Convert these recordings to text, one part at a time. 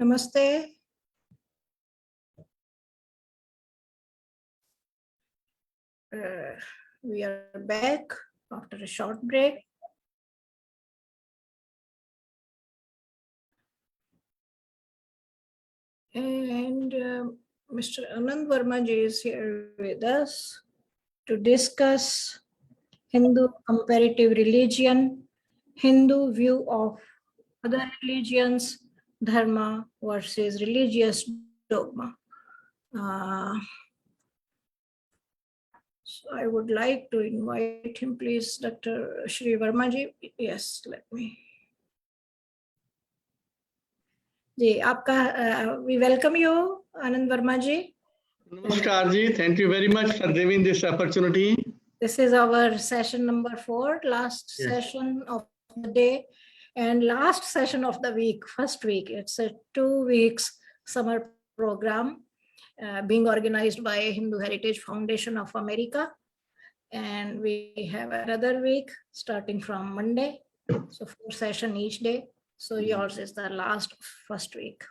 Namaste. We are back after a short break. And Mr. Anand Verma ji is here with us to discuss Hindu comparative religion, Hindu view of other religions, Dharma versus religious dogma. So I would like to invite him, please, Dr. Shri Verma ji. Yes, let me. जी आपका we welcome you, Anand Verma ji. Namaskar ji, thank you very much for giving this opportunity. This is our session number 4, last session of the day and last session of the week, first week. It's a 2 weeks summer program being organized by Hindu Heritage Foundation of America. And we have another week starting from Monday. So 4 sessions each day. So yours is the last first week.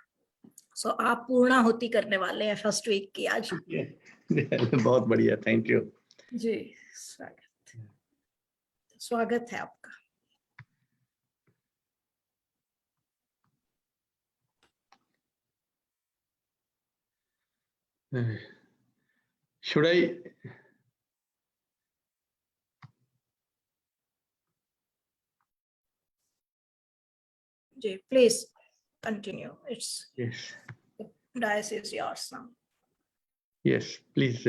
So आप पूर्णाहुति करने वाले हैं first week की आज. बहुत बढ़िया, thank you जी. स्वागत है आपका. Should I? Ji, please continue. It's Yes. The dais is yours now. Yes, please.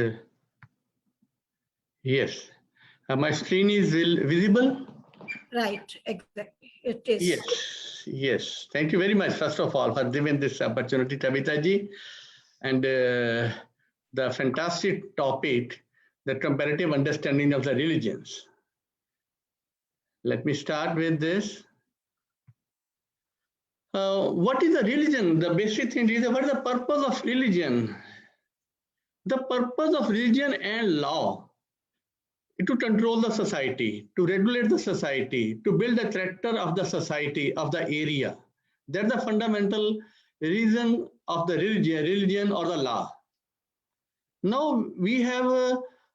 Yes. My screen is visible? Right, exactly. It is. Yes, yes. Thank you very much, first of all, for giving this opportunity, Kavita ji. And the fantastic topic, the comparative understanding of the religions. Let me start with this. What is a religion? The basic thing is, what is the purpose of religion? The purpose of religion and law is to control the society, to regulate the society, to build the character of the society, of the area. That's the fundamental reason of the religion or the law. Now we have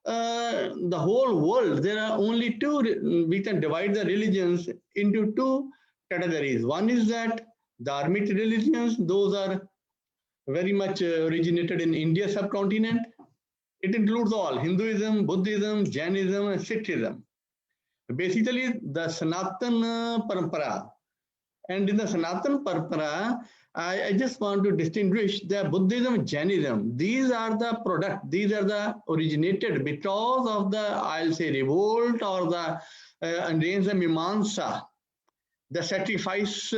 the whole world. There are only two, we can divide the religions into 2 categories. One is that Dharmic religions, those are very much originated in India subcontinent. It includes all Hinduism, Buddhism, Jainism, and Sikhism. Basically, the Sanatan Parampara. And in the Sanatan Parampara, I just want to distinguish the Buddhism and Jainism. These are the product, these are the originated because of the, I'll say, revolt or the reigns of Mimamsa. The sacrifice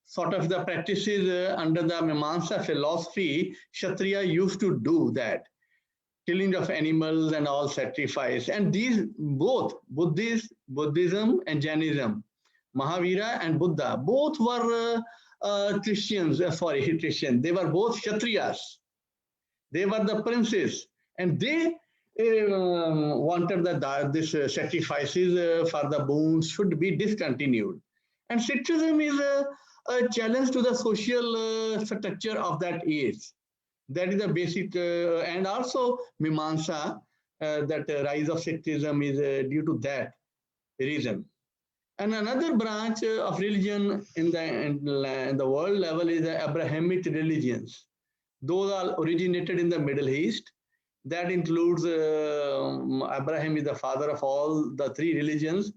sort of the practices under the Mimamsa philosophy, Kshatriya used to do that. Killing of animals and all sacrifice. And these both, Buddhism and Jainism, Mahavira and Buddha, both were Christians, Christian. They were both Kshatriyas. They were the princes. And they wanted that this sacrifices for the boons should be discontinued. And Sikhism is a challenge to the social structure of that age. That is the basic, and also Mimamsa, that rise of Sikhism is due to that reason. And another branch of religion in the world level is the Abrahamic religions. Those are originated in the Middle East. That includes Abraham is the father of all the 3 religions,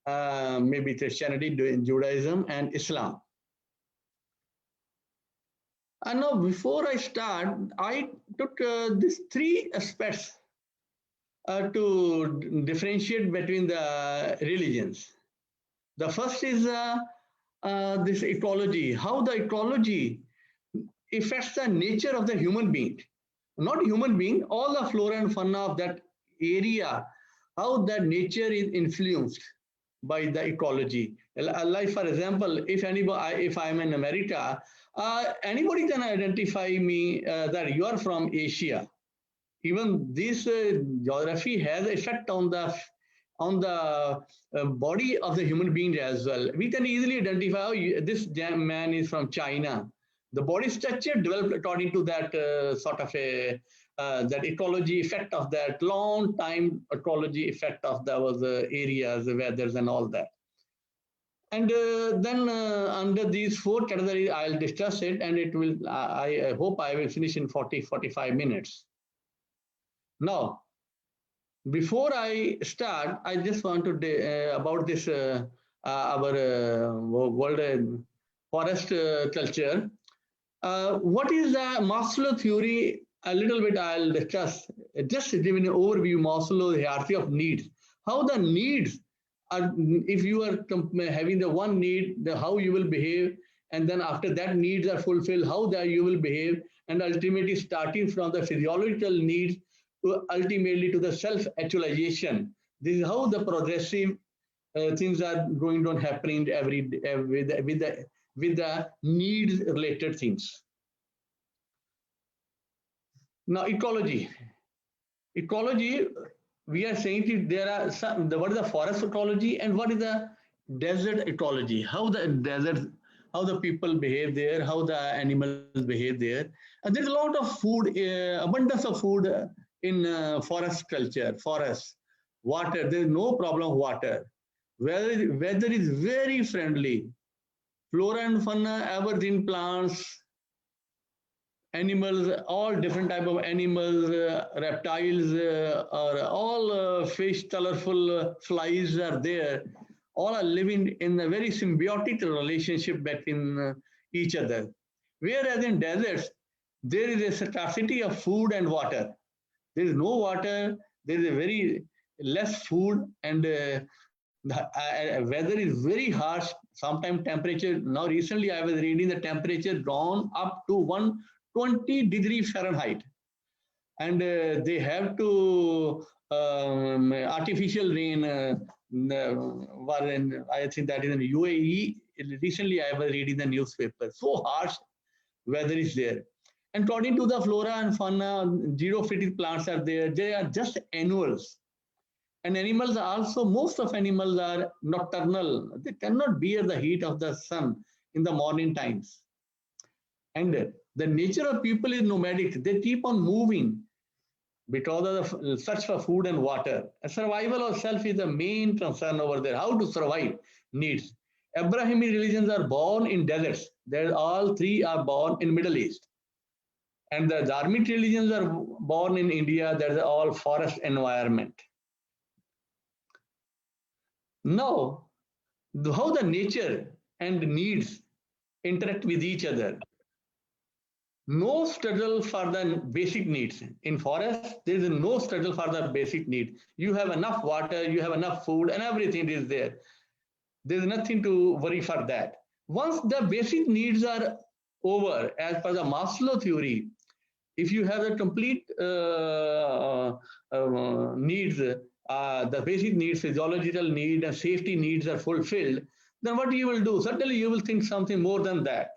maybe Christianity, Judaism, and Islam. And now, before I start, I took these 3 aspects to differentiate between the religions. The first is this ecology, how the ecology affects the nature of the human being. Not human being, all the flora and fauna of that area, how that nature is influenced by the ecology. Like, for example, if I'm in America, anybody can identify me that you are from Asia. Even this geography has effect on the body of the human being as well. We can easily identify, oh, this man is from China, The body structure developed according to that sort of a that ecology effect of that long time ecology effect of those areas, weathers, and all that. And then under these four categories, I'll discuss it, and it will. I hope I will finish in 40-45 minutes. Now, before I start, I just want to about this our world forest culture. What is the Maslow theory? A little bit I'll discuss. Just giving an overview, Maslow hierarchy of needs. How the needs are, if you are having the one need, how you will behave, and then after that needs are fulfilled, how that you will behave, and ultimately starting from the physiological needs to ultimately to the self-actualization. This is how the progressive things are going on happening with the needs related things. Now, ecology. Ecology, we are saying there are some, what is the forest ecology and what is the desert ecology? How the desert, how the people behave there, how the animals behave there. And there's a lot of food, abundance of food in forest culture, forest, water. There's no problem of water. Weather is very friendly. Flora and fauna, evergreen plants, animals, all different type of animals, reptiles, or all fish, colorful flies are there. All are living in a very symbiotic relationship between each other. Whereas in deserts, there is a scarcity of food and water. There is no water, there is a very less food, and the weather is very harsh. Sometimes temperature, now recently I was reading the temperature gone up to 120 degrees Fahrenheit. And they have to artificial rain, I think that is in UAE. Recently I was reading the newspaper. So harsh weather is there. And according to the flora and fauna, xerophytic plants are there. They are just annuals. And animals are also, most of animals are nocturnal. They cannot bear the heat of the sun in the morning times. And the nature of people is nomadic. They keep on moving because of the search for food and water. And survival of self is the main concern over there. How to survive needs. Abrahamic religions are born in deserts. All three are born in Middle East. And the Dharmic religions are born in India. That's all forest environment. Now, how the nature and needs interact with each other. No struggle for the basic needs. In forest, there is no struggle for the basic need. You have enough water, you have enough food, and everything is there. There is nothing to worry for that. Once the basic needs are over, as per the Maslow theory, if you have the complete needs, the basic needs, physiological need and safety needs are fulfilled, then what you will do? Certainly you will think something more than that.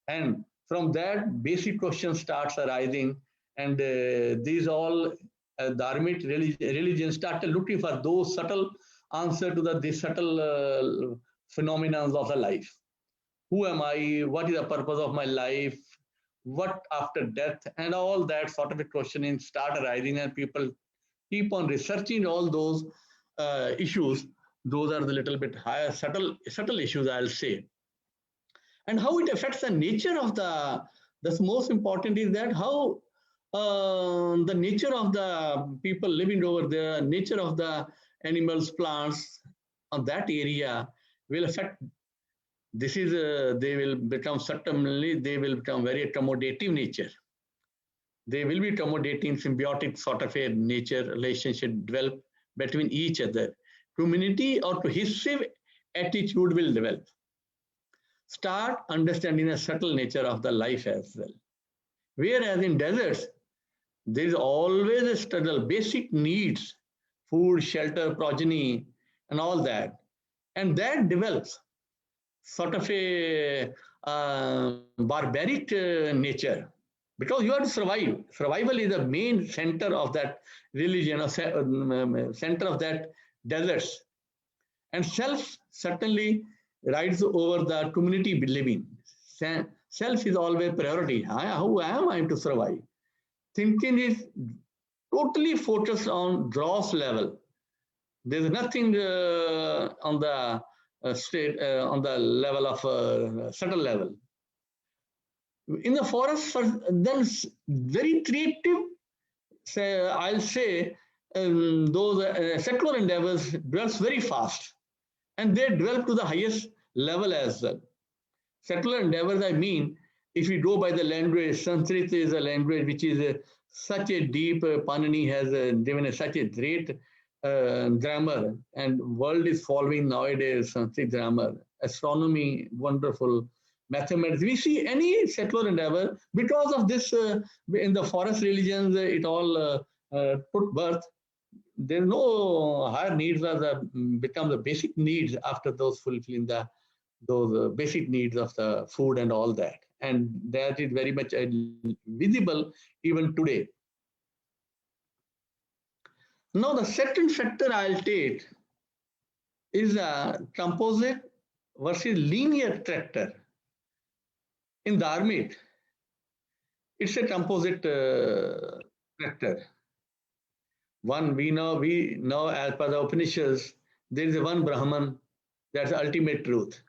And from that, basic question starts arising, and these all Dharmic religions started looking for those subtle answers to these subtle phenomena of the life. Who am I? What is the purpose of my life? What after death? And all that sort of a questioning start arising, and people keep on researching all those issues. Those are the little bit higher, subtle issues, I'll say. And how it affects the nature of that's most important is that how the nature of the people living over there, nature of the animals, plants of that area will affect. This is, they will become certainly, they will become very accommodative nature. They will be accommodating symbiotic sort of a nature relationship develop between each other. Community or cohesive attitude will develop. Start understanding the subtle nature of the life as well. Whereas in deserts, there is always a struggle, basic needs, food, shelter, progeny, and all that. And that develops sort of a barbaric nature, because you have to survive. Survival is the main center of that religion, or center of that deserts. And self certainly rides over the community living. Self is always priority. Who am I to survive? Thinking is totally focused on gross level. There's nothing on the state, on the level of subtle level. In the forest, then very creative, I'll say, those secular endeavors develops very fast, and they develop to the highest level as well. Secular endeavors, I mean, if we go by the language, Sanskrit is a language which is such a deep, Panini has given such a great grammar, and world is following nowadays Sanskrit grammar, astronomy, wonderful, mathematics. We see any secular endeavor because of this. In the forest religions, it all put birth. There's no higher needs are become the basic needs after those fulfilling those basic needs of the food and all that, and that is very much visible even today. Now the second factor I'll take is a composite versus linear character. In Dharma, it's a composite character. One we know as per the Upanishads, there is one Brahman, that's the ultimate truth.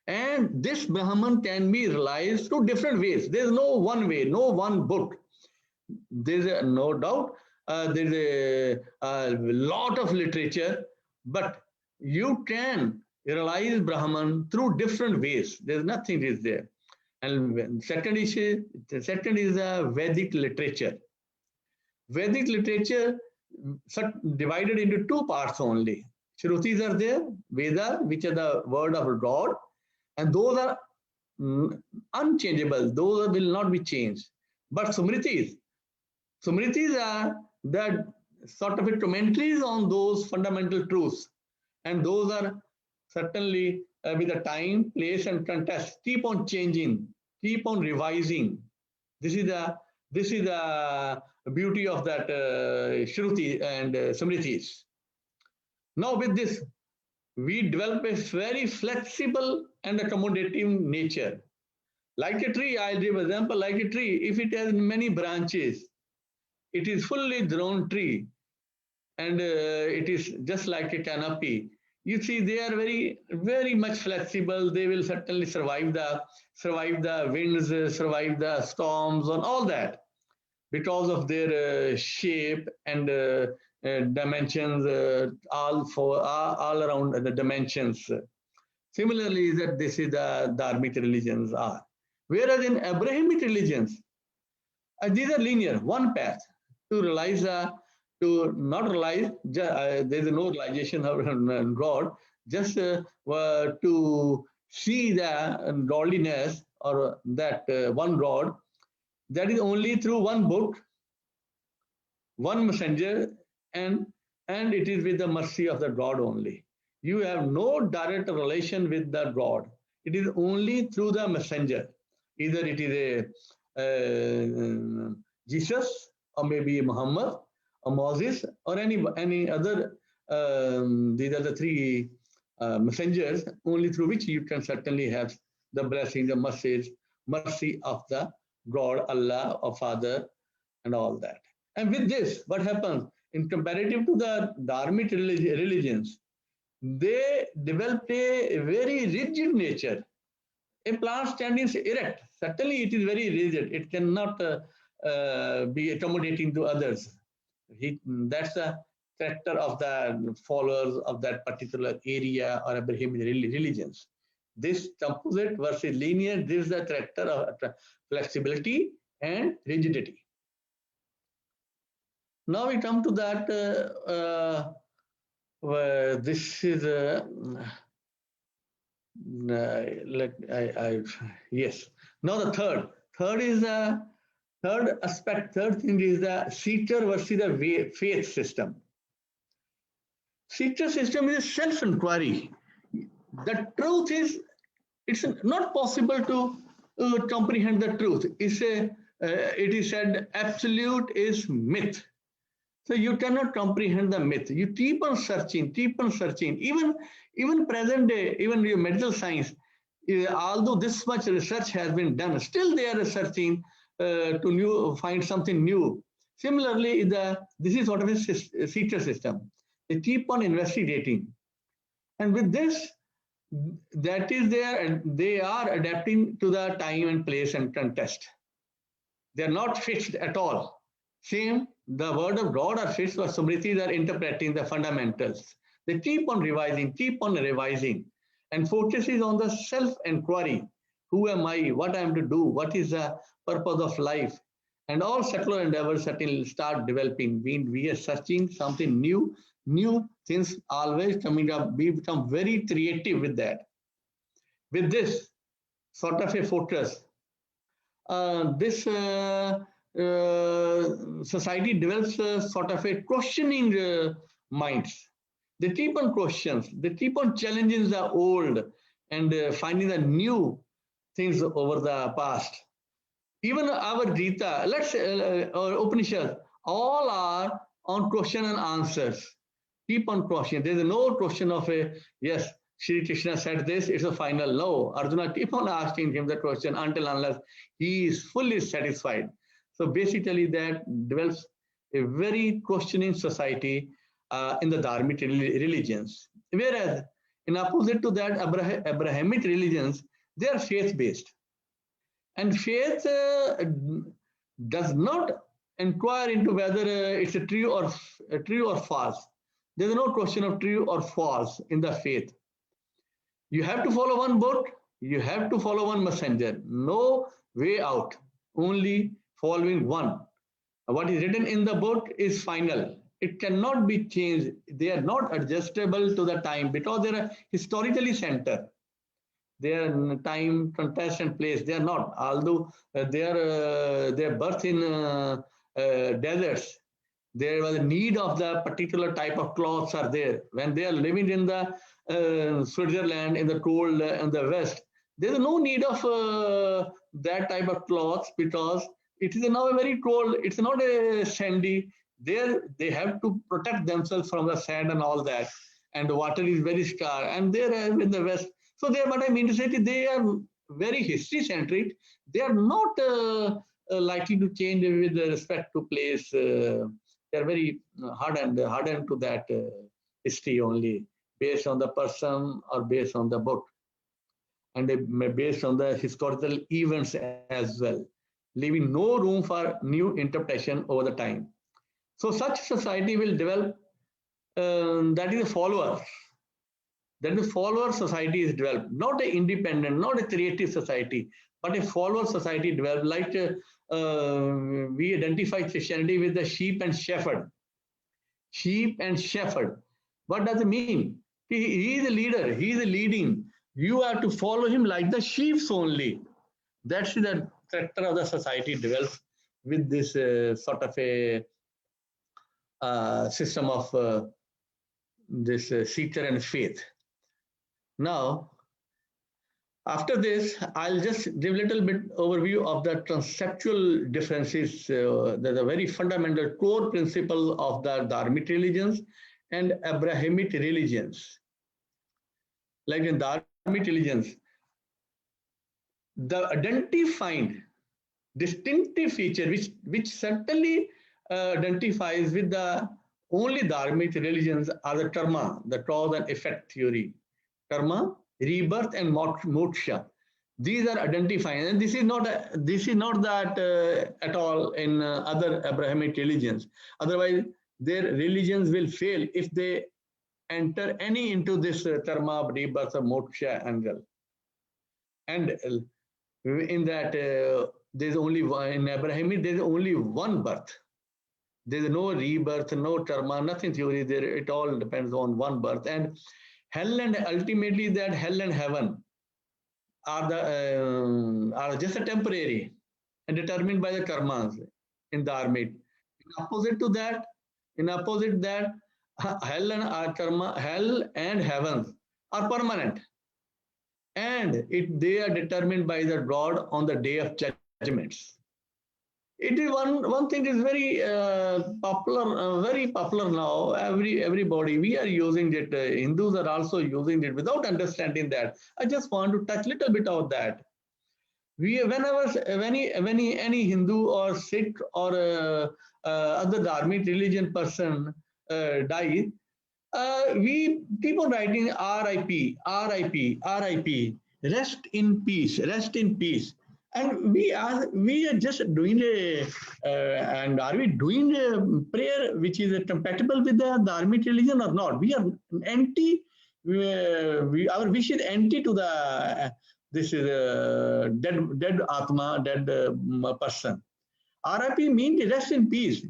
And this Brahman can be realized through different ways. There's no one way, no one book. There's no doubt, there's a lot of literature, but you can realize Brahman through different ways. There's nothing is there. And second is Vedic literature. Vedic literature divided into two parts only. Shrutis are there, Vedas, which are the word of God, and those are unchangeable. Those will not be changed. But Smritis are the sort of commentaries on those fundamental truths, and those are certainly with the time, place, and context keep on changing, keep on revising. This is the beauty of that Shruti and Smritis. Now with this, we develop a very flexible and accommodating nature. Like a tree, I'll give an example, like a tree, if it has many branches, it is fully grown tree, and it is just like a canopy. You see, they are very, very much flexible. They will certainly survive the winds, survive the storms, and all that, because of their shape and dimensions, all around the dimensions. Similarly, that this is the Dharmic religions are. Whereas in Abrahamic religions, these are linear, one path to realize, to not realize, there is no realization of God, just to see the godliness or that one God, that is only through one book, one messenger, and it is with the mercy of the God only. You have no direct relation with the God. It is only through the messenger. Either it is a Jesus, or maybe Muhammad, or Moses, or any other. These are the three messengers, only through which you can certainly have the blessing, the mercy of the God, Allah, or Father, and all that. And with this, what happens? In comparative to the Dharmic religions, they developed a very rigid nature. A plant standing erect, certainly it is very rigid. It cannot be accommodating to others. That's the character of the followers of that particular area or Abrahamic religions. This composite versus linear, this is the character of flexibility and rigidity. Now we come to that, this is, yes. Now the third aspect, third thing is the seeker versus the faith system. Seeker system is self-inquiry. The truth is, it's not possible to comprehend the truth. It is said absolute is myth. So you cannot comprehend the myth. You keep on searching, keep on searching. Even present day, even your medical science, although this much research has been done, still they are researching to find something new. Similarly, this is sort of a feature system. They keep on investigating, and with this, that is there, and they are adapting to the time and place and context. They are not fixed at all. Same, the word of God are fixed, but Smritis are interpreting the fundamentals. They keep on revising, and focuses on the self-inquiry. Who am I? What I am to do? What is the purpose of life? And all secular endeavors start developing. We are searching something new things always coming up. We become very creative with that. With this sort of a focus, this society develops sort of a questioning minds. They keep on questions. They keep on challenging the old and finding the new things over the past. Even our Gita, let's say, our Upanishads, all are on question and answers. Keep on questioning. There is no question of a yes. Shri Krishna said this, it's a final no. Arjuna keep on asking him the question until unless he is fully satisfied. So basically that develops a very questioning society in the Dharmic religions. Whereas in opposite to that, Abrahamic religions, they are faith-based. And faith does not inquire into whether it's a true or false. There is no question of true or false in the faith. You have to follow one book, you have to follow one messenger. No way out, only following one. What is written in the book is final. It cannot be changed. They are not adjustable to the time because they are historically centered. Their time, context, and place, they are not. Although their birth in deserts, there was a need of the particular type of clothes are there. When they are living in the Switzerland, in the cold in the west, there is no need of that type of clothes because it is now a very cold. It's not a sandy. There they have to protect themselves from the sand and all that, and the water is very scarce. And there in the west, so there. What I mean to say is they are very history centric. They are not likely to change with respect to place. They are very hardened to that history only, based on the person or based on the book, and based on the historical events as well, leaving no room for new interpretation over the time. So such society will develop, that is a follower. That is follower society is developed, not an independent, not a creative society, but a follower society developed. Like we identify Christianity with the sheep and shepherd. Sheep and shepherd. What does it mean? He is a leader. He is a leading. You have to follow him like the sheep only. That's the character of the society develops with this sort of a system of this seeker and faith. Now, after this, I'll just give a little bit overview of the conceptual differences. There's a very fundamental core principle of the Dharmic religions and Abrahamic religions. Like in Dharmic religions, the identified distinctive feature which certainly identifies with the only Dharmic religions are the karma, the cause and effect theory. Karma, rebirth, and moksha. These are identifying, and this is not that at all in other Abrahamic religions. Otherwise, their religions will fail if they enter any into this karma, rebirth, or moksha angle. And in that, there's only one, in Abrahamic, there's only one birth. There's no rebirth, no karma, nothing theory there. It all depends on one birth. And hell, and ultimately that hell and heaven are just a temporary and determined by the karmas in Dharmic. In opposite that, hell and karma, hell and heavens are permanent, and they are determined by the God on the day of judgments. It is one thing is very popular now. Everybody we are using it. Hindus are also using it without understanding that. I just want to touch little bit of that. We whenever any Hindu or Sikh or other Dharmic religion person dies, we keep on writing RIP, RIP, RIP, rest in peace, rest in peace. And we are just doing and are we doing a prayer which is compatible with the Dharmic religion or not? We are anti, our wish is anti to the, this is a dead Atma, dead person. RIP means rest in peace.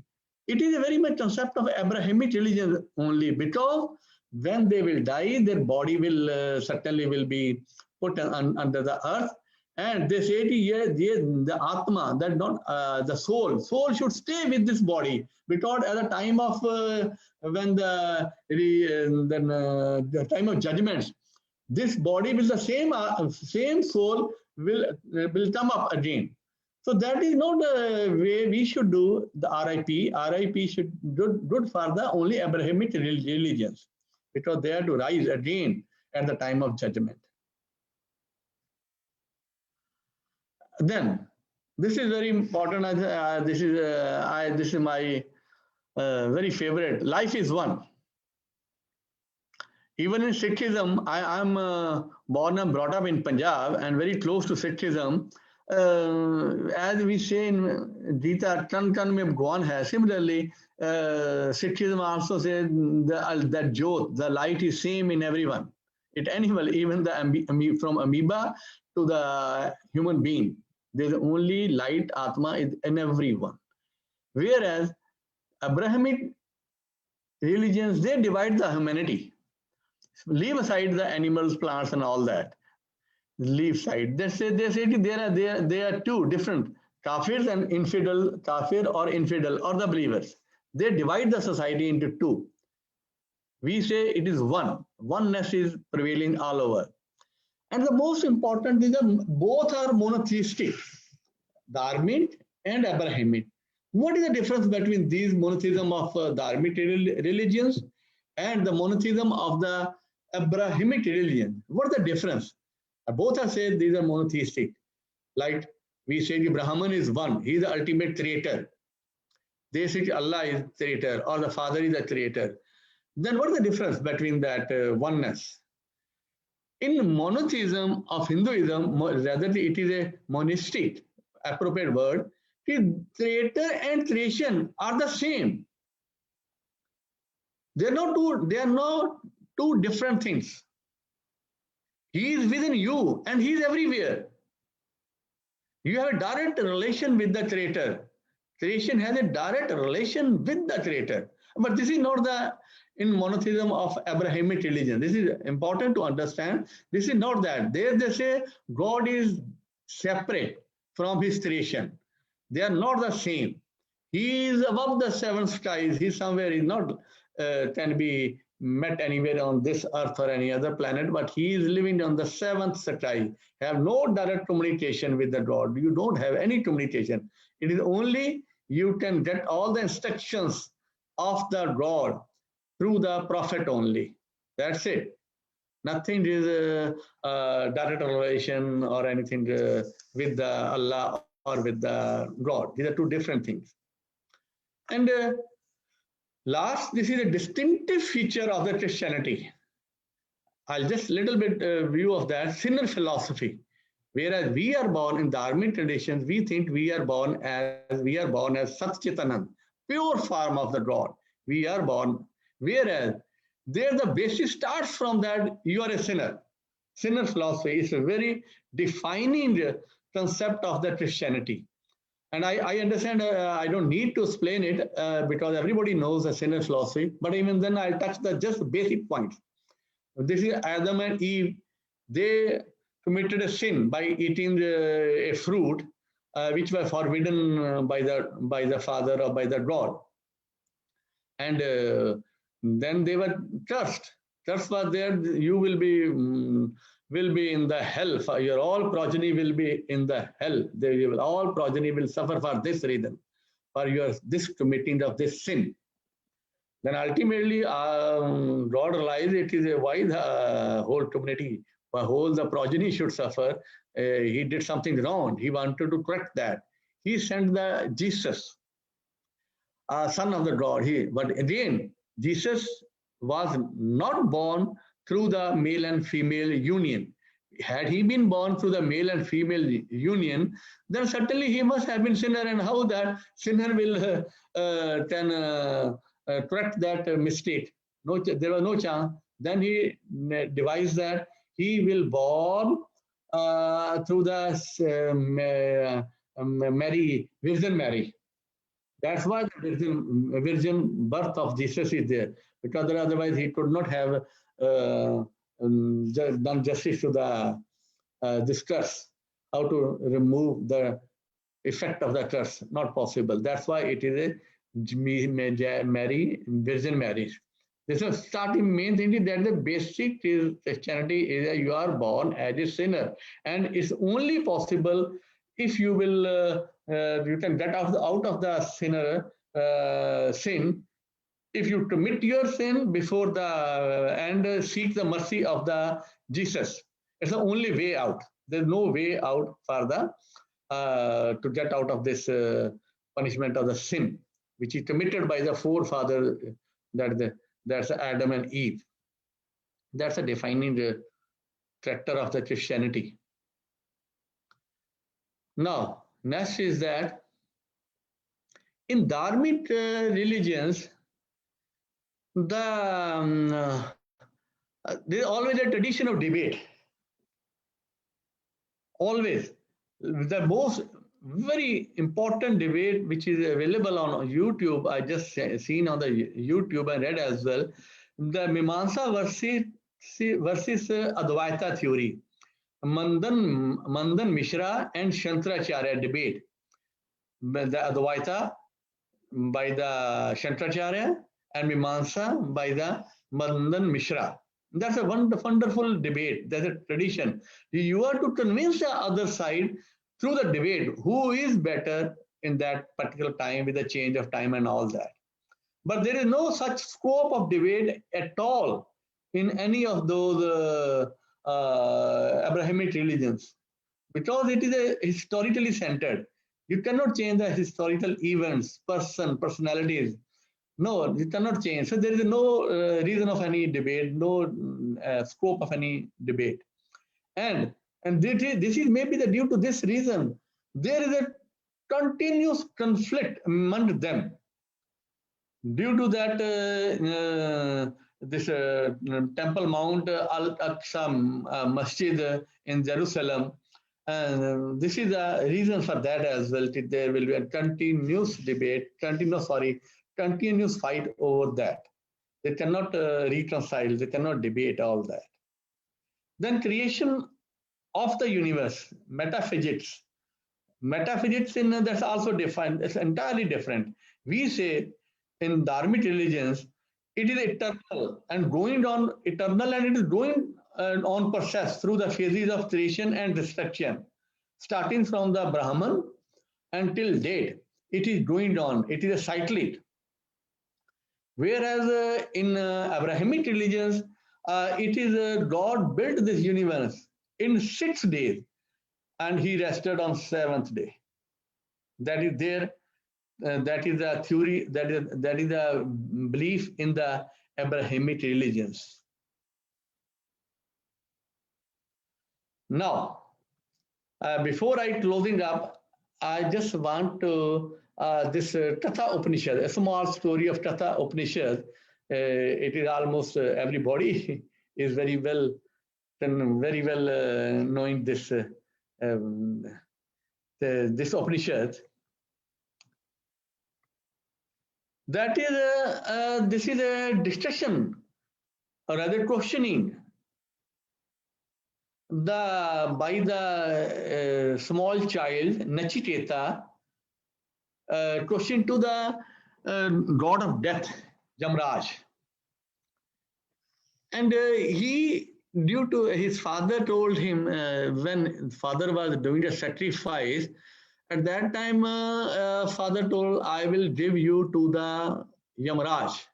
It is a very much concept of Abrahamic religion only, because when they will die, their body will certainly will be put under the earth, and they say the Atma, that not the soul should stay with this body, because at the time of when the time of judgments, this body will the same soul will come up again. So that is not the way we should do the RIP. RIP should good for the only Abrahamic religions, because they are to rise again at the time of judgment. Then this is very important. This is my very favorite. Life is one. Even in Sikhism, I am born and brought up in Punjab and very close to Sikhism. As we say in Gita, tan tan mein Bhagwan hai. Similarly, Sikhism also says that Jyot, the light is same in everyone. It animal, even the from amoeba to the human being, there is only light Atma in everyone. Whereas Abrahamic religions, they divide the humanity. Leave aside the animals, plants, and all that. Leave aside. They say there are two different kafirs and infidel, kafir or infidel or the believers. They divide the society into two. We say it is one. Oneness is prevailing all over. And the most important is that both are monotheistic, Dharmic and Abrahamic. What is the difference between these monotheism of Dharmic religions and the monotheism of the Abrahamic religion? What is the difference? Both are said these are monotheistic. Like we say the Brahman is one, he is the ultimate creator. They say Allah is creator or the Father is the creator. Then what is the difference between that oneness? In monotheism of Hinduism, rather it is a monistic, appropriate word, creator and creation are the same. They are not two different things. He is within you and he is everywhere. You have a direct relation with the creator. Creation has a direct relation with the creator. But this is not in monotheism of Abrahamic religion. This is important to understand. This is not that. They say God is separate from his creation. They are not the same. He is above the seven skies. He somewhere is not can be met anywhere on this earth or any other planet, but he is living on the seventh sky. Have no direct communication with the God. You don't have any communication. It is only you can get all the instructions of the God through the prophet only. That's it. Nothing is direct relation or anything with the Allah or with the God. These are two different things. And last, this is a distinctive feature of the Christianity. I'll just little bit view of that sinner philosophy. Whereas we are born in Dharmic traditions, we think we are born as Sat Chitanand, pure form of the God. We are born. Whereas there the basis starts from that you are a sinner. Sinner philosophy is a very defining concept of the Christianity. And I understand, I don't need to explain it because everybody knows the sinner philosophy, but even then I'll touch the just basic points. This is Adam and Eve. They committed a sin by eating a fruit which was forbidden by the Father or by the God. And then they were cursed. Curse was there, you will be will be in the hell. Your all progeny will be in the hell. All progeny will suffer for this reason, for your this committing of this sin. Then ultimately, God realized it is why the whole community, the progeny should suffer. He did something wrong. He wanted to correct that. He sent the Jesus, son of the God. But again, Jesus was not born through the male and female union. Had he been born through the male and female union, then certainly he must have been sinner. And how that sinner will then correct that mistake? No, there was no chance. Then he devised that he will born through the Virgin Mary. That's why the virgin birth of Jesus is there, because otherwise he could not have done justice to the this curse. How to remove the effect of the curse? Not possible. That's why it is a Mary, Virgin marriage. This is starting main thing is that the basic Christianity is that you are born as a sinner, and it's only possible if you will you can get out of the sinner sin if you commit your sin before the and seek the mercy of the Jesus. It's the only way out. There's no way out for the to get out of this punishment of the sin which is committed by the forefather, that's Adam and Eve. That's a defining character of the Christianity. Now, next is that in Dharmic religions, there is always a tradition of debate. Always. The most very important debate which is available on YouTube, I just seen on the YouTube and read as well, the Mimamsa versus Advaita theory. Mandan Mishra and Shankaracharya debate. The Advaita by the Shankaracharya and Mimamsa by the Mandan Mishra. That's a wonderful debate. That's a tradition. You are to convince the other side through the debate who is better in that particular time with the change of time and all that. But there is no such scope of debate at all in any of those Abrahamic religions, because it is a historically centered. You cannot change the historical events, personalities. No, you cannot change. So there is no reason of any debate, no scope of any debate. And this is maybe due to this reason. There is a continuous conflict among them. Due to that, this Temple Mount Al-Aqsa Masjid in Jerusalem, and this is a reason for that as well. There will be a continuous debate, continuous fight over that. They cannot reconcile, they cannot debate all that. Then creation of the universe, metaphysics. Metaphysics that's also defined, it's entirely different. We say in Dharmic religions, it is eternal and going on eternal, and it is going on process through the phases of creation and destruction, starting from the Brahman until date. It is going on. It is a cyclic. Whereas in Abrahamic religions, it is God built this universe in 6 days, and He rested on 7th day. That is there. That is a theory. That is a belief in the Abrahamic religions. Now, before I closing up, I just want to this Katha Upanishad, a small story of Katha Upanishad. It is almost everybody is very well knowing this this Upanishad. That is this is a discussion, or rather questioning by the small child Nachiketa, question to the god of death, Jamraj, and he due to his father told him, when father was doing a sacrifice, at that time father told, I will give you to the Yamaraj,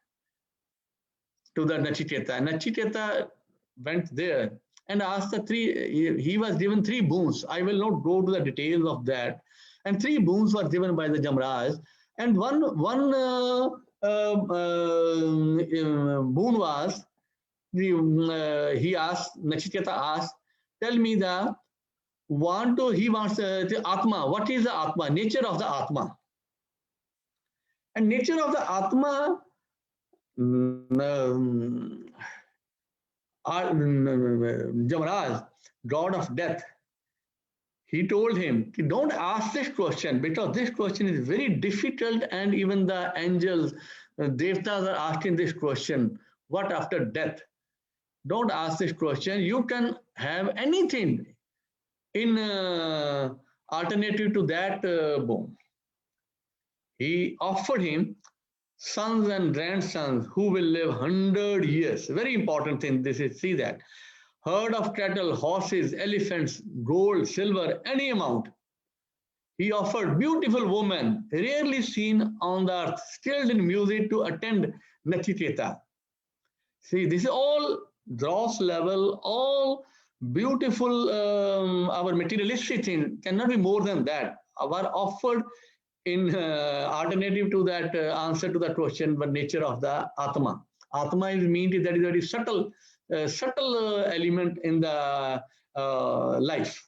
to the Nachiketa. Nachiketa went there and asked the three, he was given three boons. I will not go to the details of that. And three boons were given by the Yamaraj. And one boon was, he asked, Nachiketa asked, tell me he wants the Atma. What is the Atma? Nature of the Atma. And nature of the Atma, Jamaraj, god of death, he told him, don't ask this question because this question is very difficult, and even the angels, Devtas are asking this question, what after death? Don't ask this question. You can have anything in alternative to that bone. He offered him sons and grandsons who will live 100 years. Very important thing this is, see that. Herd of cattle, horses, elephants, gold, silver, any amount. He offered beautiful women, rarely seen on the earth, skilled in music to attend Nachiketa. See, this is all gross level, all beautiful, our materialistic thing cannot be more than that. Our offered in alternative to that answer to that question, but nature of the Atma. Atma is mean that is very subtle, element in the life.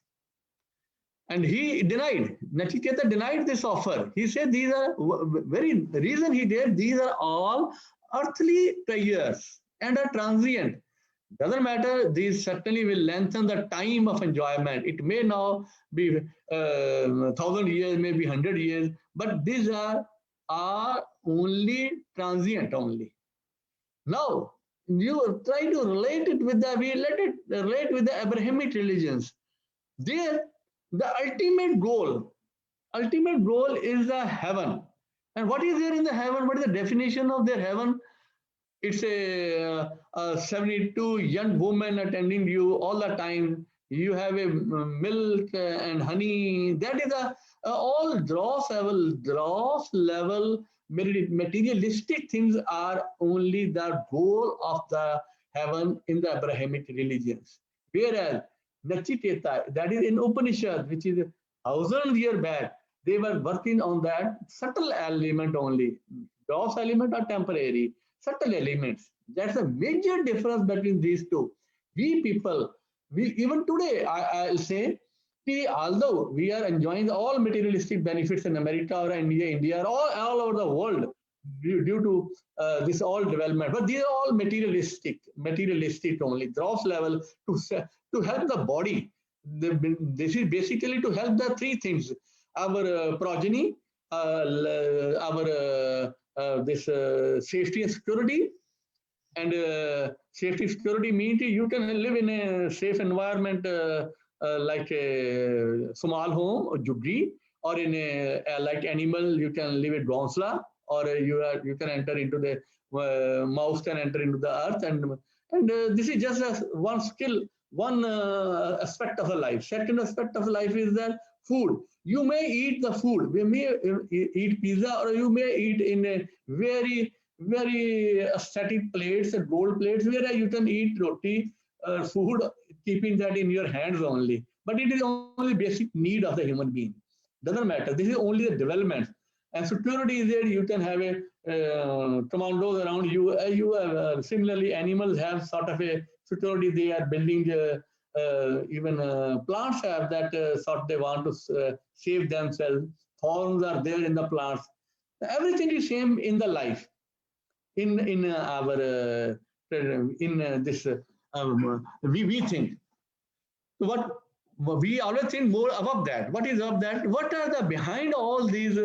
And he denied, Nachiketa denied this offer. He said these are, very reason he did, these are all earthly pleasures and are transient. Doesn't matter, these certainly will lengthen the time of enjoyment. It may now be 1,000 years, maybe 100 years, but these are only transient only. Now, you try to relate it with let it relate with the Abrahamic religions. There, the ultimate goal is the heaven. And what is there in the heaven? What is the definition of their heaven? It's a 72 young women attending you all the time. You have a milk and honey. That is all gross level materialistic things are only the goal of the heaven in the Abrahamic religions. Whereas Nachiketa, that is in Upanishads, which is 1,000 years back, they were working on that subtle element only. Gross element are temporary. Subtle elements. That's a major difference between these two. We people, even today, I'll say, although we are enjoying all materialistic benefits in America or India, or all over the world due to this all development, but these are all materialistic only, gross level to help the body. This is basically to help the three things: our progeny, this safety and security. And safety and security means you can live in a safe environment like a small home or jugri, or in a like animal you can live at Gonsla, or you can enter into the mouse can enter into the earth, and this is just one skill, one aspect of the life. Second aspect of life is that food. You may eat the food. We may eat pizza, or you may eat in a very, very aesthetic plates, gold plates, where you can eat roti, food, keeping that in your hands only. But it is only basic need of the human being. Doesn't matter. This is only the development. And security is there. You can have a commandos around you. You have, similarly, animals have sort of a security. They are building. Even plants have that sort. They want to save themselves. Thorns are there in the plants. Everything is same in the life. In our this we think. So what we always think more above that. What is above that? What are the behind all these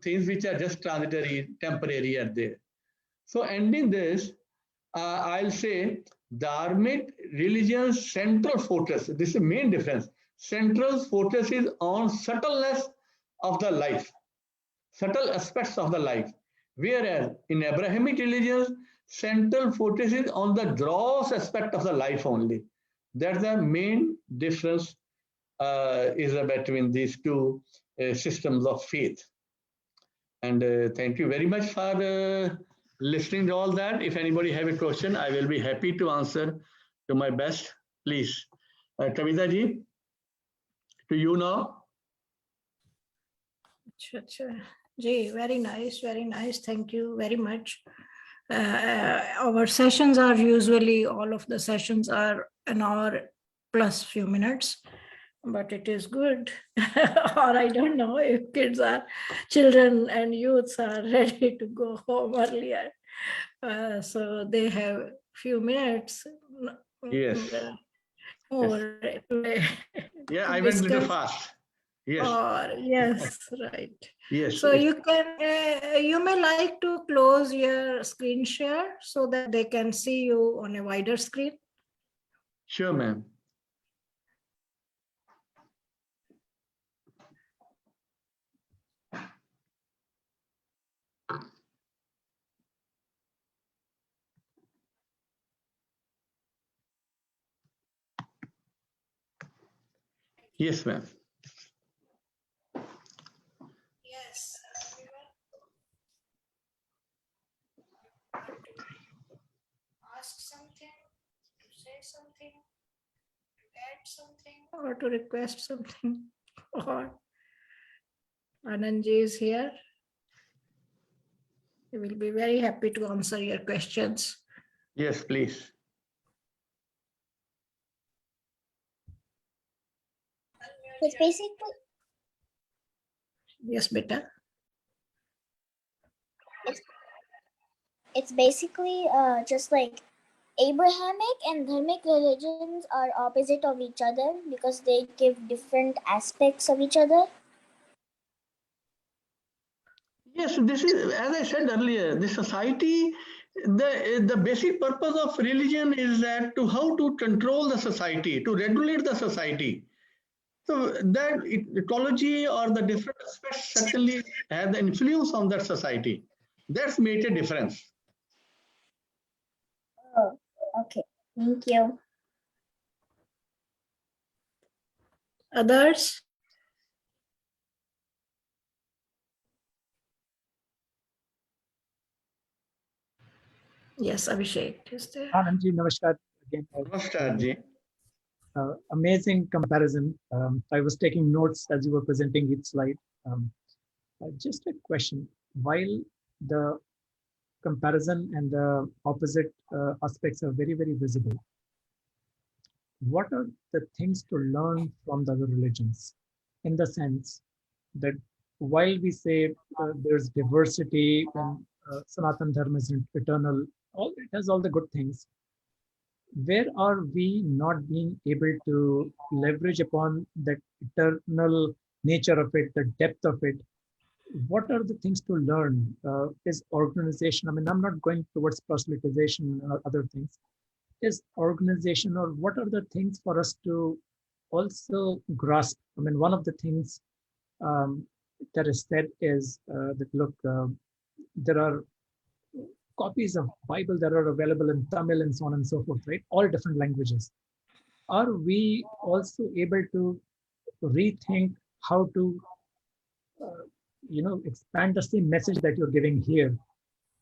things which are just transitory, temporary are there? So ending this, I'll say Dharmic religion's central focus. This is the main difference. Central focus is on subtleness of the life, subtle aspects of the life. Whereas in Abrahamic religions, central focus is on the gross aspect of the life only. That's the main difference is between these two systems of faith. And thank you very much for listening to all that. If anybody have a question, I will be happy to answer to my best. Please, Kavita ji, to you now. Ji, very nice, very nice. Thank you very much. Our sessions are usually, all of the sessions are an hour plus few minutes, but it is good. Or I don't know if children and youths are ready to go home earlier. So they have few minutes. Yes. More yes. Yeah, I went a little fast. Yes. Or yes, right. Yes. So you can, you may like to close your screen share so that they can see you on a wider screen. Sure, ma'am. Yes, ma'am. Yes. Ask something, to say something, to add something, or to request something. Or Anandji is here. He will be very happy to answer your questions. Yes, please. It's basically, Yes, beta. it's basically just like Abrahamic and Dharmic religions are opposite of each other because they give different aspects of each other. Yes, this is, as I said earlier, the society, the basic purpose of religion is that to how to control the society, to regulate the society. So that ecology or the different aspects certainly have the influence on that society. That's made a difference. Oh, okay. Thank you. Others? Yes, Abhishek is there. Anandji, namaskar again. Namaskar ji. Amazing comparison. I was taking notes as you were presenting each slide. Just a question. While the comparison and the opposite aspects are very, very visible, what are the things to learn from the other religions? In the sense that while we say there's diversity and Sanatana Dharma is eternal, it has all the good things. Where are we not being able to leverage upon that eternal nature of it, the depth of it? What are the things to learn? Is organization, I mean, I'm not going towards proselytization or other things. Is organization, or what are the things for us to also grasp? I mean, one of the things that is said is that, look, there are copies of Bible that are available in Tamil and so on and so forth, right? All different languages. Are we also able to rethink how to, expand the same message that you're giving here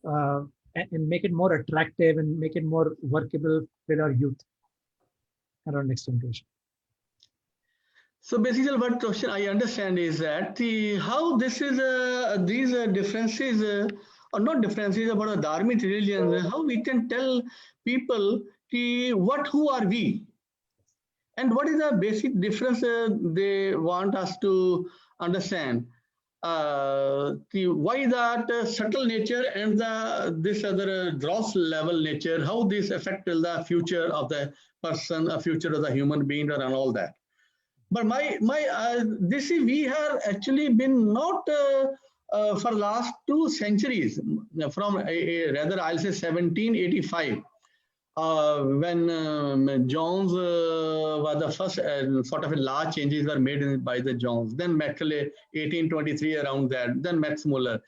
and make it more attractive and make it more workable with our youth around next generation? So basically, what question I understand is that how this is these differences or not differences about the Dharmic religions, how we can tell people who are we, and what is the basic difference they want us to understand. Why that subtle nature and this other gross level nature, how this affect the future of the person, a future of the human being, and all that. But this is, we have actually been not for last 2 centuries, from rather I'll say 1785, when Jones was the first sort of large changes were made by the Jones. Then Macaulay 1823 around that. Then Max Muller.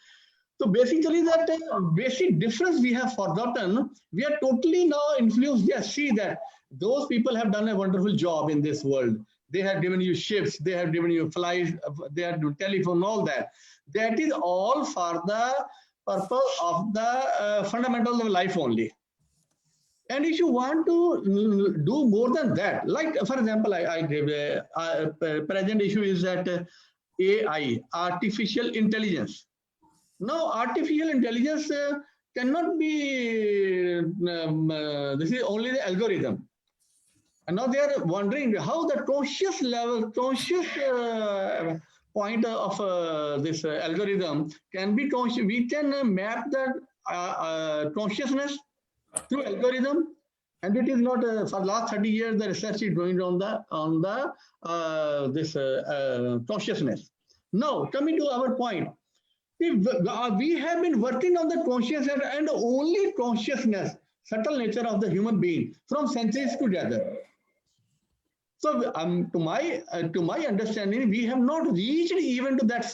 So basically that basic difference we have forgotten. We are totally now influenced. Yes, see that those people have done a wonderful job in this world. They have given you ships, they have given you flights, they have given telephone, all that. That is all for the purpose of the fundamentals of life only. And if you want to do more than that, like for example, I gave a present issue is that AI, artificial intelligence. Now, artificial intelligence cannot be, this is only the algorithm. And now they are wondering how the conscious level, conscious point of this algorithm can be conscious. We can map the consciousness through algorithm, and it is not for last 30 years the research is going on the this consciousness. Now, coming to our point. We have been working on the consciousness and only consciousness, subtle nature of the human being from centuries together. So, to my understanding, we have not reached even to that.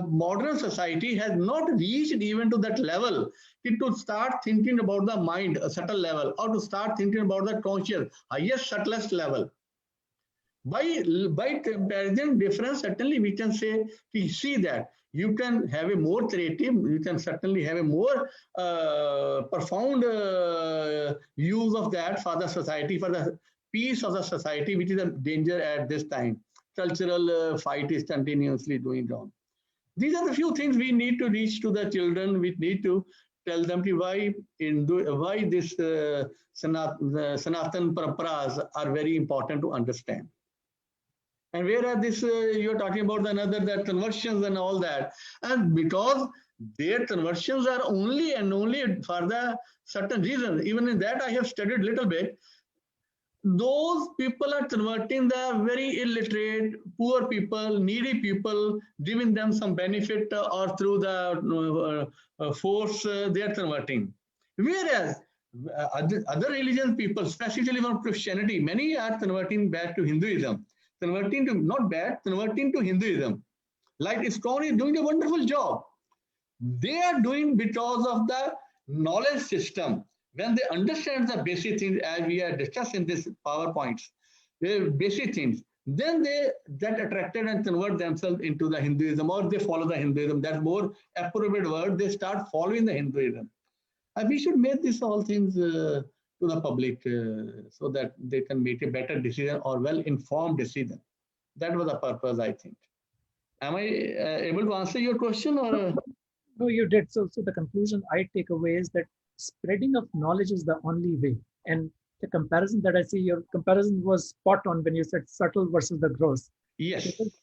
Modern society has not reached even to that level to start thinking about the mind, a subtle level, or to start thinking about the conscious, highest, subtlest level. By comparison difference, certainly we can say, we see that you can have a more creative, you can certainly have a more profound use of that for the society, for the peace of the society, which is a danger at this time. Cultural fight is continuously going on. These are the few things we need to reach to the children. We need to tell them why this Sanatan Paramparas are very important to understand. And whereas this, you're talking about another, that conversions and all that, and because their conversions are only and only for the certain reasons, even in that I have studied a little bit, those people are converting the very illiterate, poor people, needy people, giving them some benefit or through the force they are converting. Whereas other religious people, specifically from Christianity, many are converting back to Hinduism. Converting to, not bad, converting to Hinduism. Like ISKCON is doing a wonderful job. They are doing because of the knowledge system. When they understand the basic things, as we are discussing in this PowerPoints, the basic things, then they get attracted and convert themselves into the Hinduism, or they follow the Hinduism. That's more appropriate word. They start following the Hinduism. And we should make these all things to the public so that they can make a better decision or well-informed decision. That was the purpose, I think. Am I able to answer your question? Or No, you did. So the conclusion I take away is that spreading of knowledge is the only way. And the comparison that I see, your comparison was spot on when you said subtle versus the gross. Yes. Because,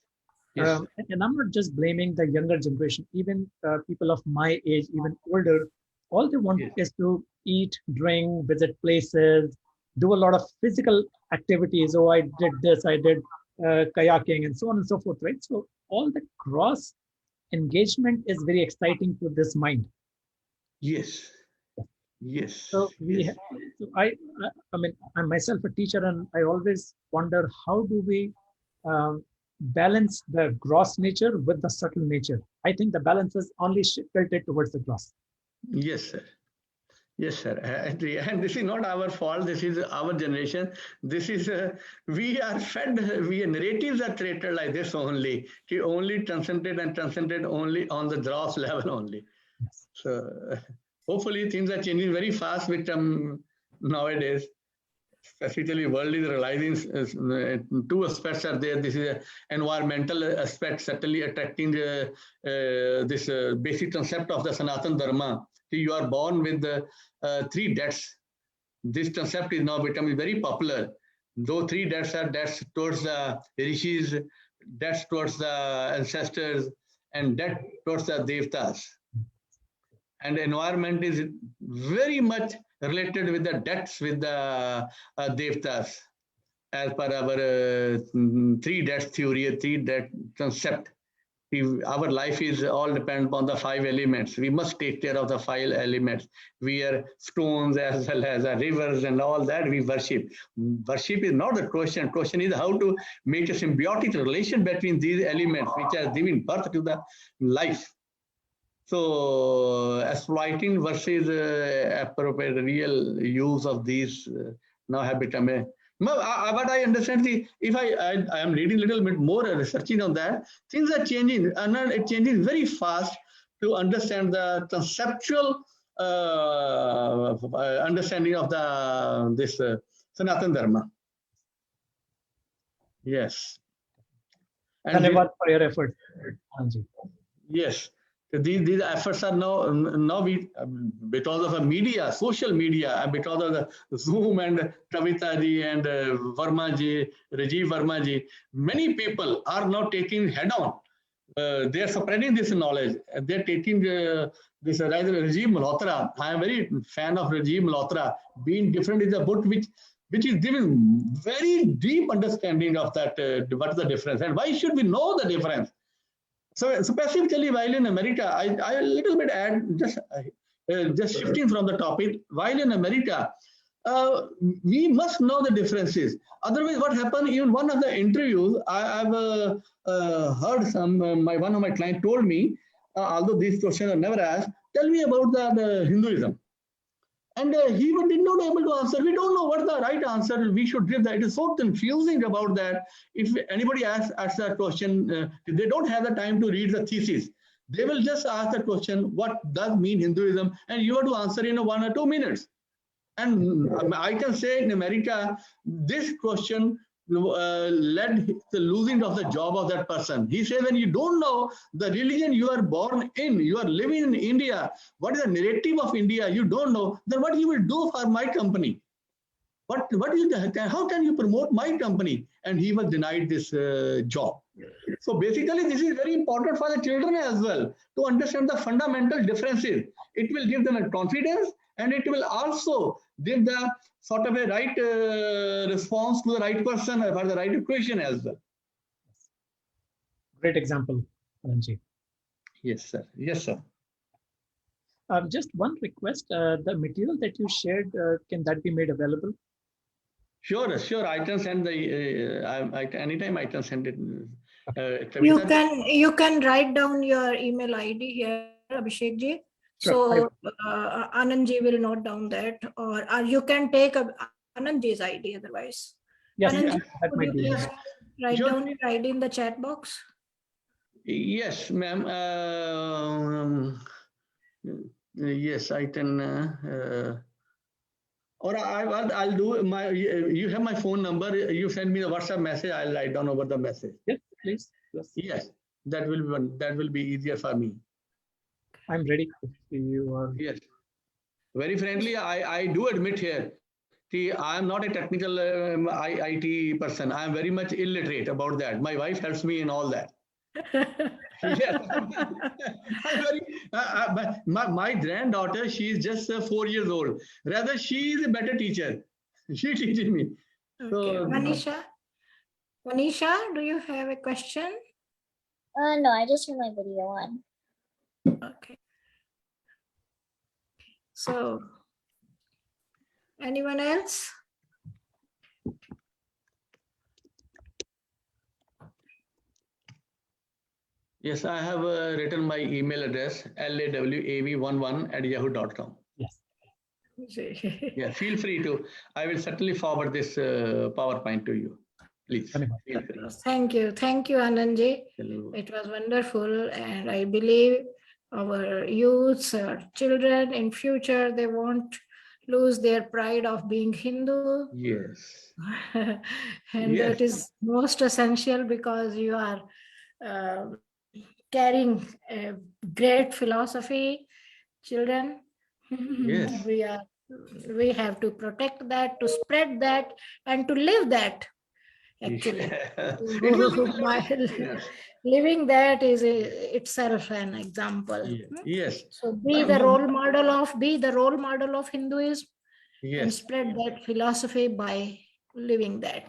yes. And I'm not just blaming the younger generation, even people of my age, even older, all they want Yes. is to eat, drink, visit places, do a lot of physical activities. Oh, I did this, I did kayaking, and so on and so forth, right? So all the cross engagement is very exciting to this mind. Yes. Yes. So we, yes. so I mean, I'm myself a teacher, and I always wonder, how do we balance the gross nature with the subtle nature? I think the balance is only tilted towards the gross. Yes, sir. Yes, sir. And this is not our fault. This is our generation. This is, we are fed, narratives are created like this only. We only concentrate only on the gross level only. Yes. So hopefully things are changing very fast with nowadays. Specifically, world is realizing two aspects are there. This is an environmental aspect, certainly attracting this basic concept of the Sanatan Dharma. You are born with the 3 deaths. This concept is now becoming very popular. Though 3 deaths are deaths towards the rishis, deaths towards the ancestors, and death towards the devtas. And the environment is very much related with the deaths with the devtas, as per our 3 deaths theory, 3 death concept. Our life is all dependent upon the 5 elements. We must take care of the 5 elements. We are stones as well as rivers and all that we worship. Worship is not the question. Question is how to make a symbiotic relation between these elements which are giving birth to the life. So exploiting versus appropriate real use of these now have become a. What I understand, if I am reading a little bit more, researching on that, things are changing, and it's changing very fast to understand the conceptual understanding of this Sanatana Dharma. Yes. And Dhanyavad for your effort, Anand. yes, these efforts are now because of the media, social media, and because of the Zoom and Kavita ji and Verma ji, Rajiv Verma ji, many people are now taking head on. They are spreading this knowledge. They're taking this Rajiv Malhotra. I am very fan of Rajiv Malhotra. Being different is a book which is giving very deep understanding of that. What is the difference and why should we know the difference? So specifically, while in America, I a little bit add just shifting from the topic. While in America, we must know the differences. Otherwise, what happened? Even one of the interviews, I've heard one of my clients told me, although these questions are never asked, tell me about the Hinduism. And he did not able to answer. We don't know what the right answer we should give. That it is so confusing about that. If anybody asks that question, they don't have the time to read the thesis. They will just ask the question, what does mean Hinduism? And you have to answer in 1 or 2 minutes. And I can say in America, this question led the losing of the job of that person. He said, when you don't know the religion you are born in, you are living in India, what is the narrative of India, you don't know, then what you will do for my company? How can you promote my company? And he was denied this job. So basically, this is very important for the children as well, to understand the fundamental differences. It will give them a confidence, and it will also give the sort of a right response to the right person for the right equation as well. Great example, Anand. Yes, sir. Yes, sir. Just one request, the material that you shared, can that be made available? Sure. I can send anytime I can send it. You can write down your email ID here, Abhishek ji. Sure. So Anand ji will note down that, or you can take Anand ji's ID otherwise. Yes, Anand ji, that might be. write Sure. down your ID in the chat box. Yes, ma'am. Yes, I can. Or I'll do my. You have my phone number. You send me the WhatsApp message. I'll write down over the message. Yes, please. Yes, that will be easier for me. I'm ready if you are. Yes, very friendly. I do admit here. See, I am not a technical IT person. I am very much illiterate about that. My wife helps me in all that. Yes, I'm very. My granddaughter, she is just 4 years old. Rather, she is a better teacher. She teaches me. Okay. So, Manisha, do you have a question? No, I just heard my video on. Okay. So, anyone else? yes, I have written my email address, lawav11@yahoo.com. Yes. Yeah, feel free to. I will certainly forward this PowerPoint to you. Please. Feel free. Thank you, Anandji. Hello. It was wonderful, and I believe our youths, our children in future, they won't lose their pride of being Hindu. Yes. And Yes. that is most essential, because you are carrying a great philosophy, children. Yes. We have to protect that, to spread that, and to live that. Actually, It will give a lot of happiness. living that is itself an example. Yes. So be the role model of Hinduism, and Yes. spread that philosophy by living that.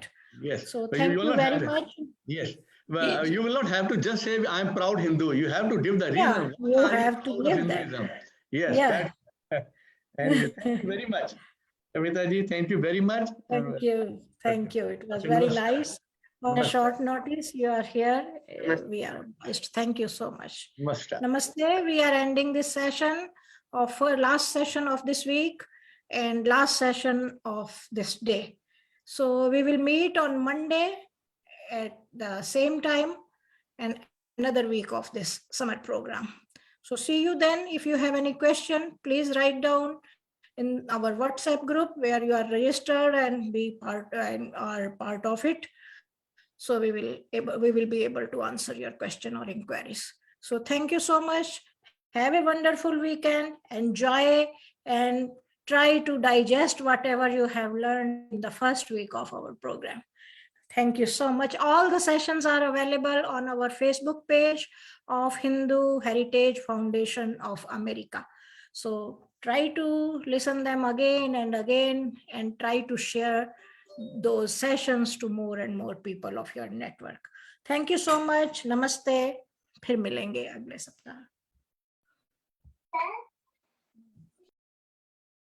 Yes. So But thank will you not very have much. Yes. Well, you will not have to just say I'm proud Hindu. You have to give the Yeah, reason. you Why are have to proud of live that. Hinduism? Yes. Yeah. And thank you very much. Kavita ji, thank you very much. Thank you. It was very nice. On a Namaste. short notice, you are here. We are obliged. Thank you so much. Namaste. Namaste. We are ending this session of last session of this week and last session of this day. So we will meet on Monday at the same time and another week of this summer program. So see you then. If you have any question, please write down in our WhatsApp group where you are registered and be part and are part of it. So we will be able to answer your question or inquiries. So thank you so much. Have a wonderful weekend. Enjoy and try to digest whatever you have learned in the first week of our program. Thank you so much. All the sessions are available on our Facebook page of Hindu Heritage Foundation of America. So try to listen them again and again and try to share those sessions to more and more people of your network. Thank you so much. Namaste. फिर मिलेंगे अगले सप्ताह.